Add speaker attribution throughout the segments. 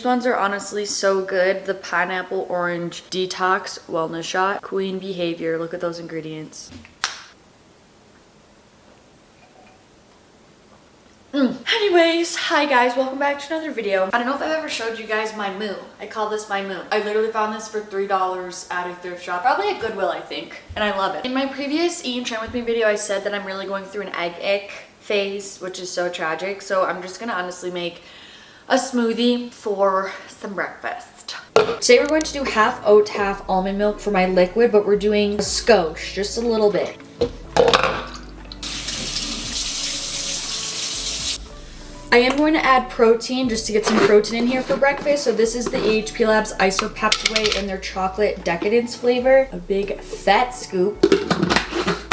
Speaker 1: These ones are honestly so good. The pineapple orange detox wellness shot. Queen behavior. Look at those ingredients. Anyways, hi guys, welcome back to another video. I don't know if I've ever showed you guys my moo. I call this my moo. I literally found this for $3 at a thrift shop, probably at Goodwill, I think, and I love it. In my previous Eat and Train With Me video, I said that I'm really going through an egg ick phase, which is so tragic, so I'm just gonna honestly make a smoothie for some breakfast. Today we're going to do half oat, half almond milk for my liquid, but we're doing a skosh, just a little bit. I am going to add protein just to get some protein in here for breakfast. So this is the EHPLABS Isopeptwhey in their chocolate decadence flavor. A big fat scoop.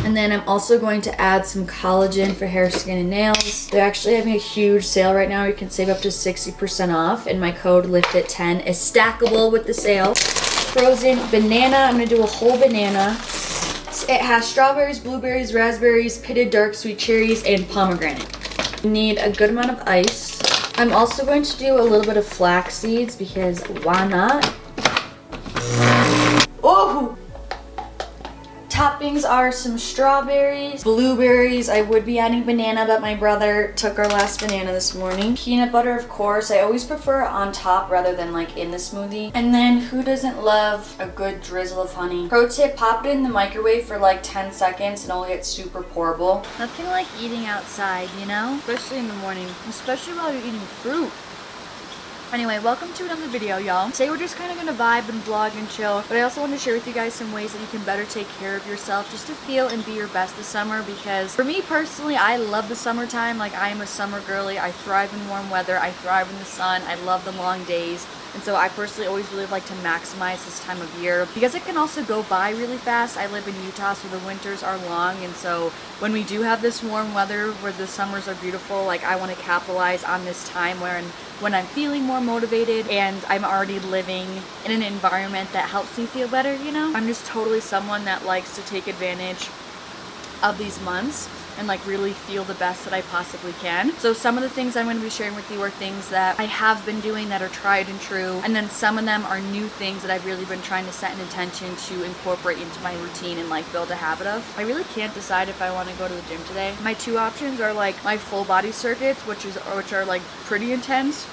Speaker 1: And then I'm also going to add some collagen for hair, skin, and nails. They're actually having a huge sale right now. You can save up to 60% off. And my code Livfiit10 is stackable with the sale. Frozen banana. I'm going to do a whole banana. It has strawberries, blueberries, raspberries, pitted dark sweet cherries, and pomegranate. Need a good amount of ice. I'm also going to do a little bit of flax seeds because why not? Oh! Toppings are some strawberries, blueberries. I would be adding banana, but my brother took our last banana this morning. Peanut butter, of course. I always prefer it on top rather than like in the smoothie. And then who doesn't love a good drizzle of honey? Pro tip, pop it in the microwave for like 10 seconds and it'll get super pourable. Nothing like eating outside, you know? Especially in the morning, especially while you're eating fruit. Anyway, welcome to another video, y'all. Today we're just kind of gonna vibe and vlog and chill, but I also want to share with you guys some ways that you can better take care of yourself just to feel and be your best this summer, because for me personally, I love the summertime. Like, I am a summer girly. I thrive in warm weather. I thrive in the sun. I love the long days. And so I personally always really like to maximize this time of year because it can also go by really fast. I live in Utah, so the winters are long, and so when we do have this warm weather where the summers are beautiful, like, I want to capitalize on this time when I'm feeling more motivated and I'm already living in an environment that helps me feel better, you know? I'm just totally someone that likes to take advantage of these months and like really feel the best that I possibly can. So some of the things I'm going to be sharing with you are things that I have been doing that are tried and true, and then some of them are new things that I've really been trying to set an intention to incorporate into my routine and like build a habit of. I really can't decide if I want to go to the gym today. My two options are like my full body circuits, which are like pretty intense,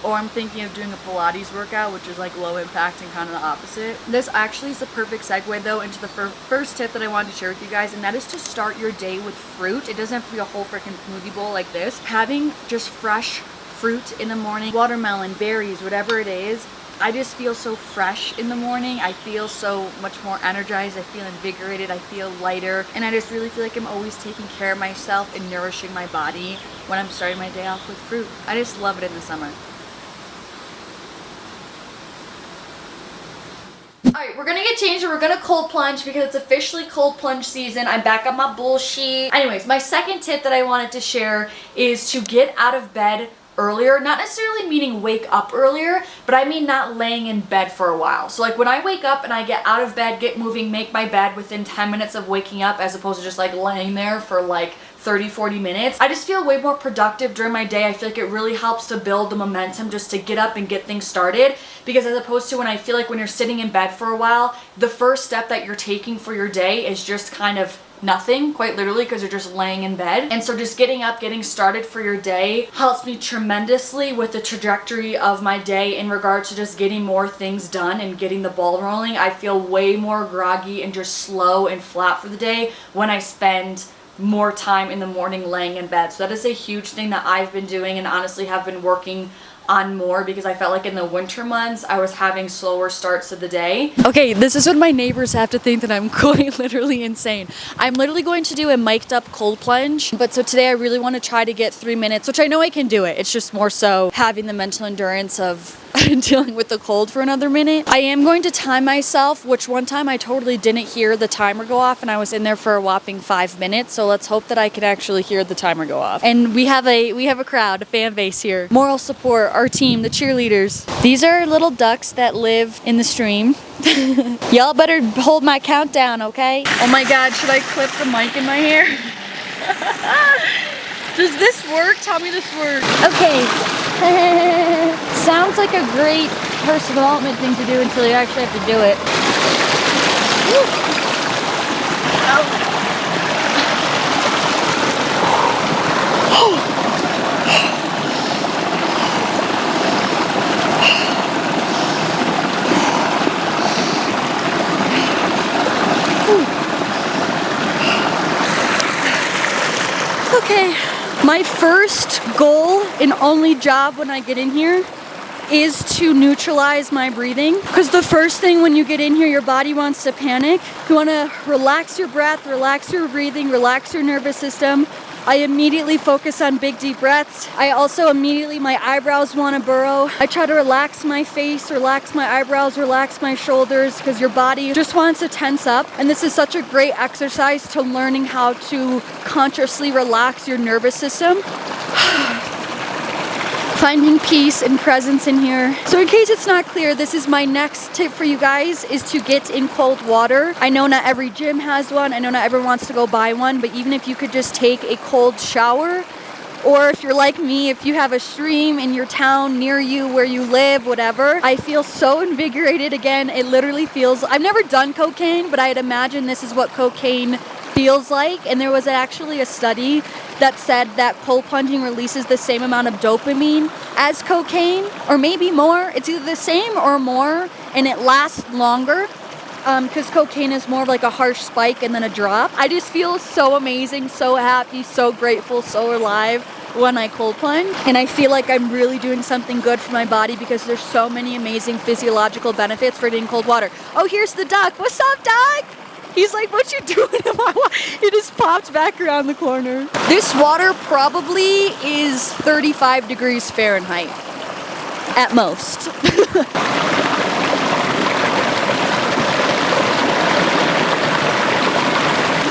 Speaker 1: or I'm thinking of doing a Pilates workout, which is like low impact and kind of the opposite. This actually is the perfect segue though into the first tip that I wanted to share with you guys, and that is to start your day with fruit. It doesn't have to be a whole freaking smoothie bowl like this. Having just fresh fruit in the morning, watermelon, berries, whatever it is, I just feel so fresh in the morning. I feel so much more energized. I feel invigorated. I feel lighter. And I just really feel like I'm always taking care of myself and nourishing my body when I'm starting my day off with fruit. I just love it in the summer. Alright, we're gonna get changed and we're gonna cold plunge because it's officially cold plunge season. I'm back on my bullshit. Anyways, my second tip that I wanted to share is to get out of bed earlier. Not necessarily meaning wake up earlier, but I mean not laying in bed for a while. So like when I wake up and I get out of bed, get moving, make my bed within 10 minutes of waking up, as opposed to just like laying there for like 30-40 minutes, I just feel way more productive during my day. I feel like it really helps to build the momentum just to get up and get things started, because as opposed to when I feel like when you're sitting in bed for a while, the first step that you're taking for your day is just kind of nothing, quite literally, because you're just laying in bed. And so just getting up, getting started for your day helps me tremendously with the trajectory of my day in regard to just getting more things done and getting the ball rolling. I feel way more groggy and just slow and flat for the day when I spend more time in the morning laying in bed. So that is a huge thing that I've been doing and honestly have been working on more, because I felt like in the winter months I was having slower starts to the day. Okay, this is when my neighbors have to think that I'm quite literally insane. I'm literally going to do a mic'd up cold plunge, but so today I really want to try to get 3 minutes, which I know I can do it. It's just more so having the mental endurance of dealing with the cold for another minute. I am going to time myself, which one time I totally didn't hear the timer go off and I was in there for a whopping 5 minutes. So let's hope that I can actually hear the timer go off. And we have a crowd, a fan base here. Moral support, our team, the cheerleaders. These are little ducks that live in the stream. Y'all better hold my countdown, okay? Oh my God, should I clip the mic in my hair? Does this work? Tell me this works. Okay. Sounds like a great personal development thing to do until you actually have to do it. Okay, my first goal and only job when I get in here is to neutralize my breathing. Because the first thing when you get in here, your body wants to panic. You want to relax your breath, relax your breathing, relax your nervous system. I immediately focus on big deep breaths. I also immediately, my eyebrows want to burrow. I try to relax my face, relax my eyebrows, relax my shoulders, because your body just wants to tense up. And this is such a great exercise to learning how to consciously relax your nervous system. Finding peace and presence in here. So in case it's not clear, this is my next tip for you guys, is to get in cold water. I know not every gym has one. I know not everyone wants to go buy one, but even if you could just take a cold shower, or if you're like me, if you have a stream in your town near you where you live, whatever, I feel so invigorated again. It literally feels, I've never done cocaine, but I'd imagine this is what cocaine feels like. And there was actually a study that said that cold plunging releases the same amount of dopamine as cocaine, or maybe more. It's either the same or more, and it lasts longer because cocaine is more of like a harsh spike and then a drop. I just feel so amazing, so happy, so grateful, so alive when I cold plunge. And I feel like I'm really doing something good for my body because there's so many amazing physiological benefits for getting cold water. Oh, here's the duck. What's up, duck? He's like, what you doing in my water? He just popped back around the corner. This water probably is 35 degrees Fahrenheit at most.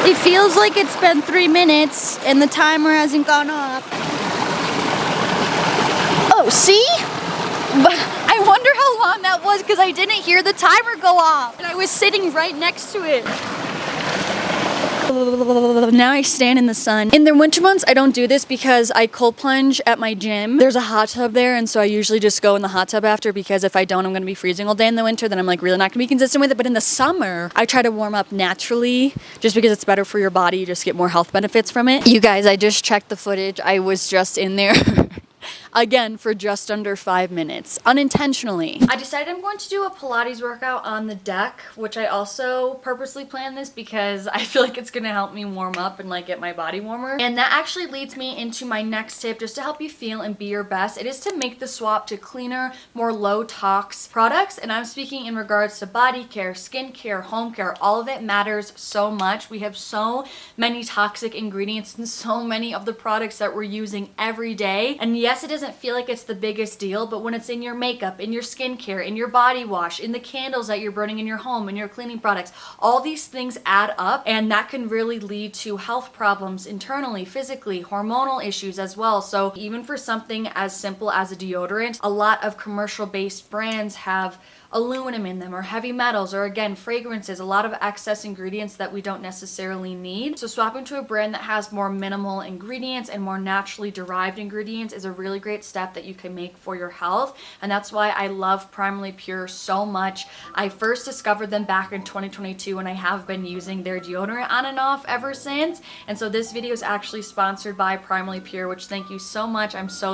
Speaker 1: It feels like it's been 3 minutes and the timer hasn't gone off. Oh, see? I wonder how long that was because I didn't hear the timer go off and I was sitting right next to it. Now I stand in the sun. In the winter months, I don't do this because I cold plunge at my gym. There's a hot tub there, and so I usually just go in the hot tub after, because if I don't, I'm gonna be freezing all day in the winter, then I'm like really not gonna be consistent with it. But in the summer, I try to warm up naturally just because it's better for your body. You just get more health benefits from it. You guys, I just checked the footage. I was just in there again for just under 5 minutes, unintentionally. I decided I'm going to do a Pilates workout on the deck, which I also purposely planned this because I feel like it's gonna help me warm up and like get my body warmer. And that actually leads me into my next tip, just to help you feel and be your best. It is to make the swap to cleaner, more low tox products. And I'm speaking in regards to body care, skin care, home care. All of it matters so much. We have so many toxic ingredients in so many of the products that we're using every day. And yes, it doesn't feel like it's the biggest deal, but when it's in your makeup, in your skincare, in your body wash, in the candles that you're burning in your home, in your cleaning products, all these things add up, and that can really lead to health problems internally, physically, hormonal issues as well. So even for something as simple as a deodorant, a lot of commercial-based brands have aluminum in them, or heavy metals, or again fragrances, a lot of excess ingredients that we don't necessarily need. So swapping to a brand that has more minimal ingredients and more naturally derived ingredients is a really great step that you can make for your health. And that's why I love Primarily Pure so much. I first discovered them back in 2022, and I have been using their deodorant on and off ever since. And so this video is actually sponsored by Primarily Pure, which thank you so much. I'm so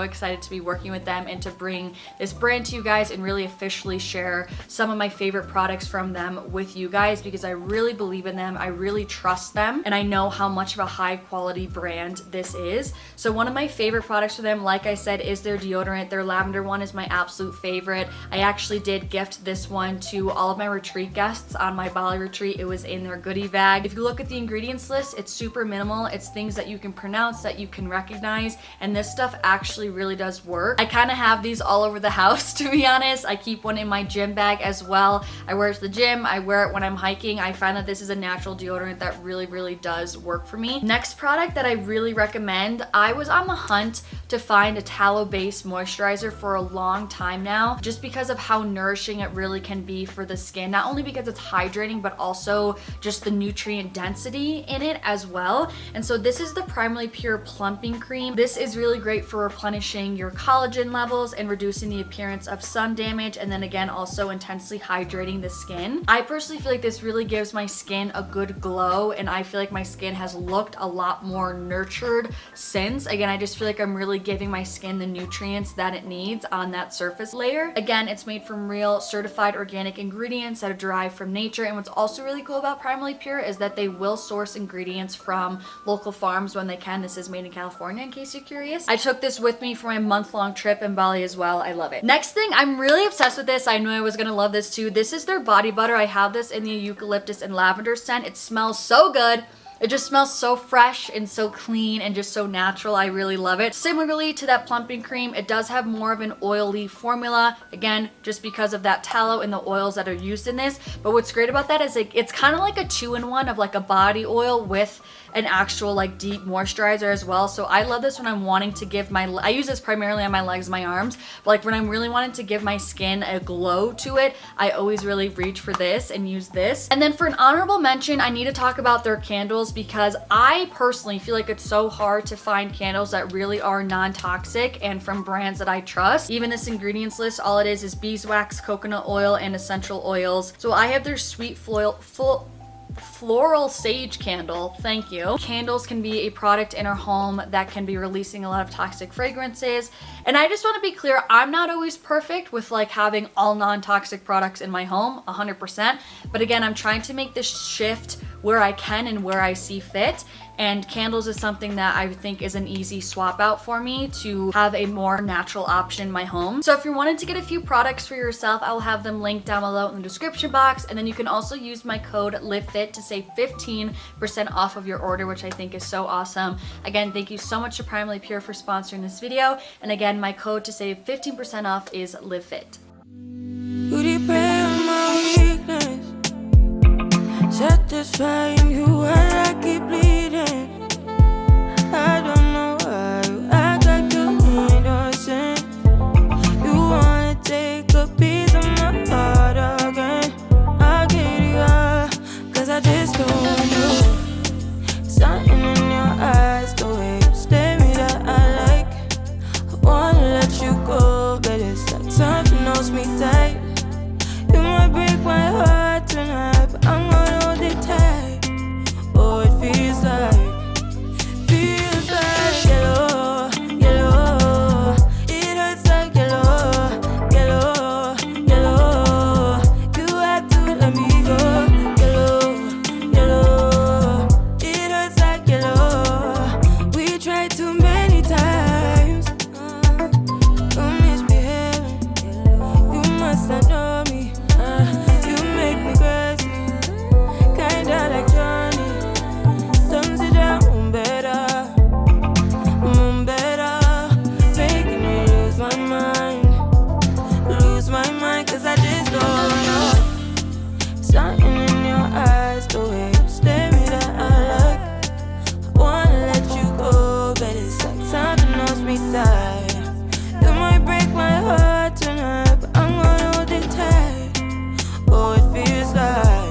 Speaker 1: excited to be working with them and to bring this brand to you guys and really officially share some of my favorite products from them with you guys, because I really believe in them, I really trust them, and I know how much of a high quality brand this is. So one of my favorite products for them, like I said, is their deodorant. Their lavender one is my absolute favorite. I actually did gift this one to all of my retreat guests on my Bali retreat. It was in their goodie bag. If you look at the ingredients list, it's super minimal. It's things that you can pronounce, that you can recognize, and this stuff actually really does work. I kind of have these all over the house, to be honest. I keep one in my gym bag as well. I wear it to the gym, I wear it when I'm hiking. I find that this is a natural deodorant that really does work for me. Next product that I really recommend, I was on the hunt to find a tallow-based moisturizer for a long time now, just because of how nourishing it really can be for the skin. Not only because it's hydrating, but also just the nutrient density in it as well. And so this is the Primarily Pure Plumping Cream. This is really great for replenishing your collagen levels and reducing the appearance of sun damage, and then again also intensely hydrating the skin. I personally feel like this really gives my skin a good glow, and I feel like my skin has looked a lot more nurtured since. Again, I just feel like I'm really giving my skin the nutrients that it needs on that surface layer. Again, it's made from real certified organic ingredients that are derived from nature. And what's also really cool about Primarily Pure is that they will source ingredients from local farms when they can. This is made in California, in case you're curious. I took this with me for my month-long trip in Bali as well. I love it. Next thing, I'm really obsessed with this. I knew I was gonna love this too. This is their body butter. I have this in the eucalyptus and lavender scent. It smells so good. It just smells so fresh and so clean and just so natural. I really love it. Similarly to that plumping cream, it does have more of an oily formula. Again, just because of that tallow and the oils that are used in this. But what's great about that is it's kind of like a 2-in-1 of like a body oil with an actual like deep moisturizer as well. So I love this when I'm wanting to give I use this primarily on my legs, my arms, but like when I'm really wanting to give my skin a glow to it, I always really reach for this and use this. And then for an honorable mention, I need to talk about their candles, because I personally feel like it's so hard to find candles that really are non-toxic and from brands that I trust. Even this ingredients list, all it is beeswax, coconut oil, and essential oils. So I have their sweet floral sage candle. Thank you. Candles can be a product in our home that can be releasing a lot of toxic fragrances. And I just want to be clear, I'm not always perfect with like having all non-toxic products in my home 100%. But again, I'm trying to make this shift where I can and where I see fit. And candles is something that I think is an easy swap out for me to have a more natural option in my home. So if you're wanting to get a few products for yourself, I will have them linked down below in the description box. And then you can also use my code Livfiit to save 15% off of your order, which I think is so awesome. Again, thank you so much to Primarily Pure for sponsoring this video. And again, my code to save 15% off is Livfiit. Satisfying you while I keep bleeding. I don't know why you act like you innocent. You wanna take a piece of my heart again. I'll get you out, cause I just don't know. Something in your eyes, the way you stare me that I like. I wanna let you go, but it's like something holds me tight. You might break my heart tonight, but I'm gonna hold it tight. Oh, it feels like yellow, yellow. It hurts like yellow, yellow, yellow. You had to let me go. Yellow, yellow. It hurts like yellow. We tried too many times. You're misbehaving. You must not know me. You make me crazy. Kinda like Johnny. Don't sit down better. Making me lose my mind, cause I just don't know. Something in your eyes, the way you stare me that I like. I wanna let you go, but it's like something holds me tight. You might break my heart tonight, but I'm gonna hold it tight. Oh, it feels like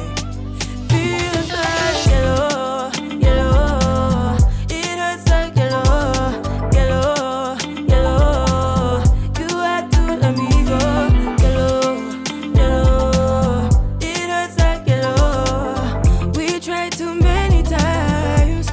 Speaker 1: yellow, yellow. It hurts like yellow, yellow, yellow. You had to let me go. Yellow, yellow. It hurts like yellow. We tried too many times.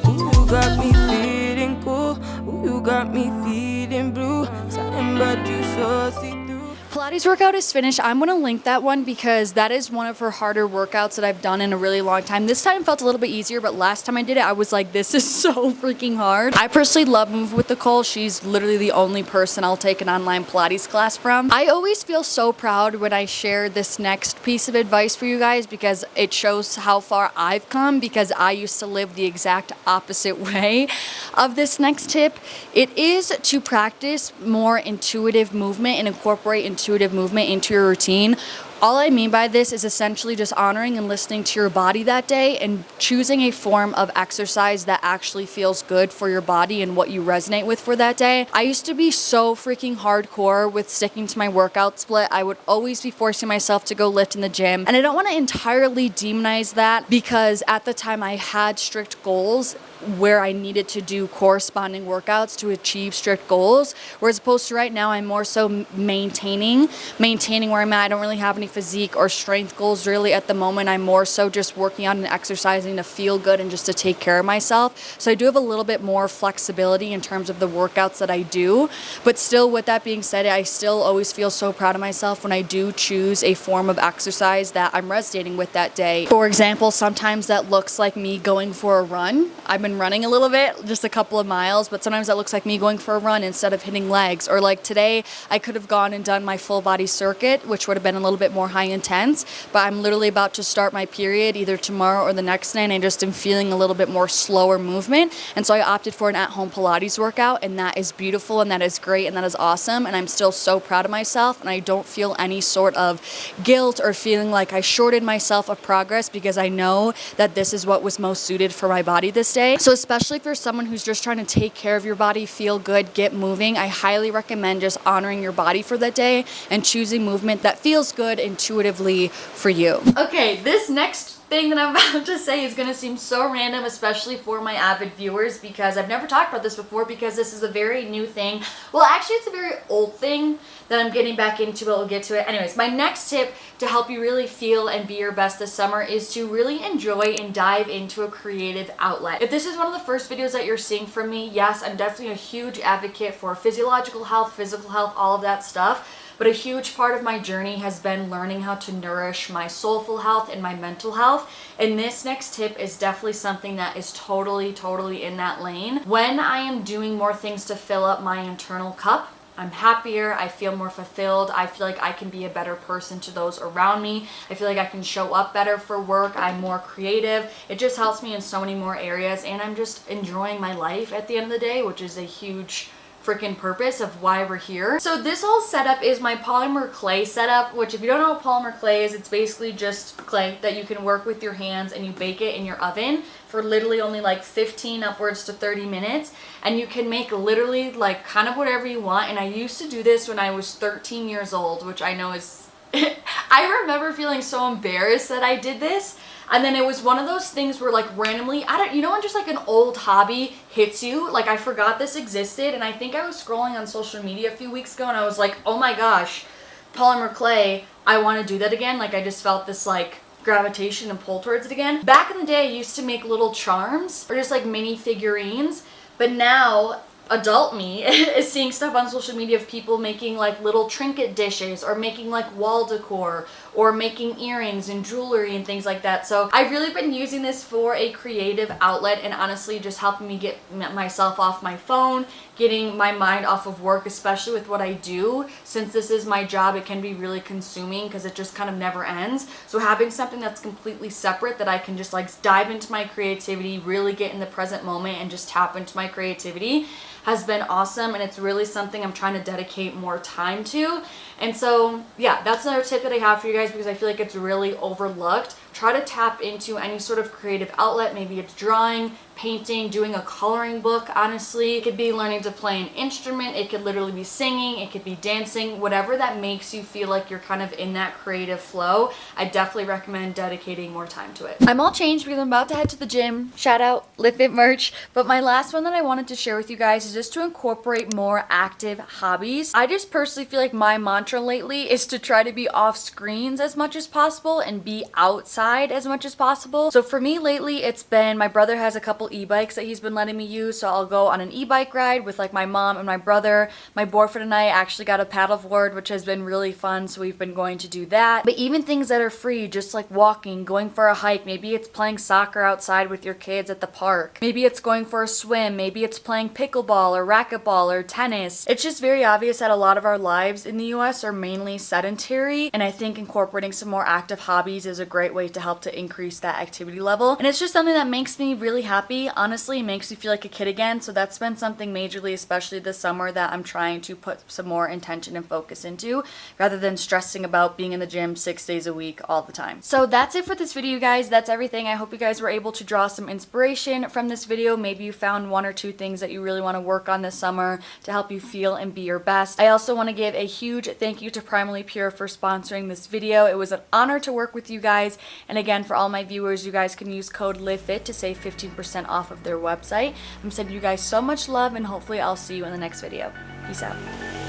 Speaker 1: Ooh, you got me feeling cool. Ooh, you got me feeling blue. Something about you so see-through. Pilates workout is finished. I'm gonna link that one because that is one of her harder workouts that I've done in a really long time. This time felt a little bit easier, but last time I did it, I was like, this is so freaking hard. I personally love Move with Nicole. She's literally the only person I'll take an online Pilates class from. I always feel so proud when I share this next piece of advice for you guys because it shows how far I've come, because I used to live the exact opposite way of this next tip. It is to practice more intuitive movement and incorporate intuitive movement into your routine. All I mean by this is essentially just honoring and listening to your body that day and choosing a form of exercise that actually feels good for your body and what you resonate with for that day. I used to be so freaking hardcore with sticking to my workout split. I would always be forcing myself to go lift in the gym. And I don't want to entirely demonize that, because at the time I had strict goals where I needed to do corresponding workouts to achieve strict goals, whereas opposed to right now I'm more so maintaining where I'm at. I don't really have any physique or strength goals really at the moment. I'm more so just working out and exercising to feel good and just to take care of myself. So I do have a little bit more flexibility in terms of the workouts that I do, but still, with that being said, I still always feel so proud of myself when I do choose a form of exercise that I'm resonating with that day. For example, sometimes that looks like me going for a run. I've been running a little bit, just a couple of miles, but sometimes that looks like me going for a run instead of hitting legs. Or like today, I could have gone and done my full body circuit, which would have been a little bit more high intense, but I'm literally about to start my period either tomorrow or the next day, and I just am feeling a little bit more slower movement. And so I opted for an at-home Pilates workout, and that is beautiful, and that is great, and that is awesome. And I'm still so proud of myself, and I don't feel any sort of guilt or feeling like I shorted myself of progress, because I know that this is what was most suited for my body this day. So especially for someone who's just trying to take care of your body, feel good, get moving, I highly recommend just honoring your body for that day and choosing movement that feels good intuitively for you. Okay, this next thing that I'm about to say is gonna seem so random, especially for my avid viewers, because I've never talked about this before, because this is a very new thing. Well, actually, it's a very old thing that I'm getting back into, but we'll get to it. Anyways, my next tip to help you really feel and be your best this summer is to really enjoy and dive into a creative outlet. If this is one of the first videos that you're seeing from me, yes, I'm definitely a huge advocate for physiological health, physical health, all of that stuff. But a huge part of my journey has been learning how to nourish my soulful health and my mental health. And this next tip is definitely something that is totally in that lane. When I am doing more things to fill up my internal cup, I'm happier, I feel more fulfilled, I feel like I can be a better person to those around me, I feel like I can show up better for work, I'm more creative. It just helps me in so many more areas, and I'm just enjoying my life at the end of the day, which is a huge freaking purpose of why we're here. So this whole setup is my polymer clay setup, which if you don't know what polymer clay is, it's basically just clay that you can work with your hands, and you bake it in your oven for literally only like 15 upwards to 30 minutes, and you can make literally like kind of whatever you want. And I used to do this when I was 13 years old, which I know is I remember feeling so embarrassed that I did this. And then it was one of those things where like randomly, you know when just like an old hobby hits you? Like I forgot this existed, and I think I was scrolling on social media a few weeks ago, and I was like, oh my gosh, polymer clay, I want to do that again. Like I just felt this like gravitation and pull towards it again. Back in the day, I used to make little charms or just like mini figurines, but now adult me is seeing stuff on social media of people making like little trinket dishes, or making like wall decor, or making earrings and jewelry and things like that. So I've really been using this for a creative outlet, and honestly just helping me get myself off my phone, getting my mind off of work, especially with what I do. Since this is my job, it can be really consuming because it just kind of never ends. So having something that's completely separate that I can just like dive into my creativity, really get in the present moment and just tap into my creativity has been awesome, and it's really something I'm trying to dedicate more time to. And so yeah, that's another tip that I have for you guys, because I feel like it's really overlooked. Try to tap into any sort of creative outlet. Maybe it's drawing, painting, doing a coloring book. Honestly, it could be learning to play an instrument, it could literally be singing, it could be dancing, whatever that makes you feel like you're kind of in that creative flow. I definitely recommend dedicating more time to it. I'm all changed because I'm about to head to the gym. Shout out Livfiit merch. But my last one that I wanted to share with you guys is just to incorporate more active hobbies. I just personally feel like my mantra lately is to try to be off screens as much as possible and be outside as much as possible. So for me lately, it's been, my brother has a couple e-bikes that he's been letting me use, so I'll go on an e-bike ride with like my mom and my brother. My boyfriend and I actually got a paddleboard, which has been really fun, so we've been going to do that. But even things that are free, just like walking, going for a hike, maybe it's playing soccer outside with your kids at the park, maybe it's going for a swim, maybe it's playing pickleball or racquetball or tennis. It's just very obvious that a lot of our lives in the US are mainly sedentary, and I think incorporating some more active hobbies is a great way to help to increase that activity level. And it's just something that makes me really happy, Smoothie honestly makes you feel like a kid again, so that's been something majorly, especially this summer, that I'm trying to put some more intention and focus into, rather than stressing about being in the gym 6 days a week all the time. So that's it for this video, guys. That's everything. I hope you guys were able to draw some inspiration from this video. Maybe you found 1 or 2 things that you really want to work on this summer to help you feel and be your best. I also want to give a huge thank you to Primarily Pure for sponsoring this video. It was an honor to work with you guys, and again, for all my viewers, you guys can use code Livfiit to save 15% off of their website. I'm sending you guys so much love, and hopefully I'll see you in the next video. Peace out.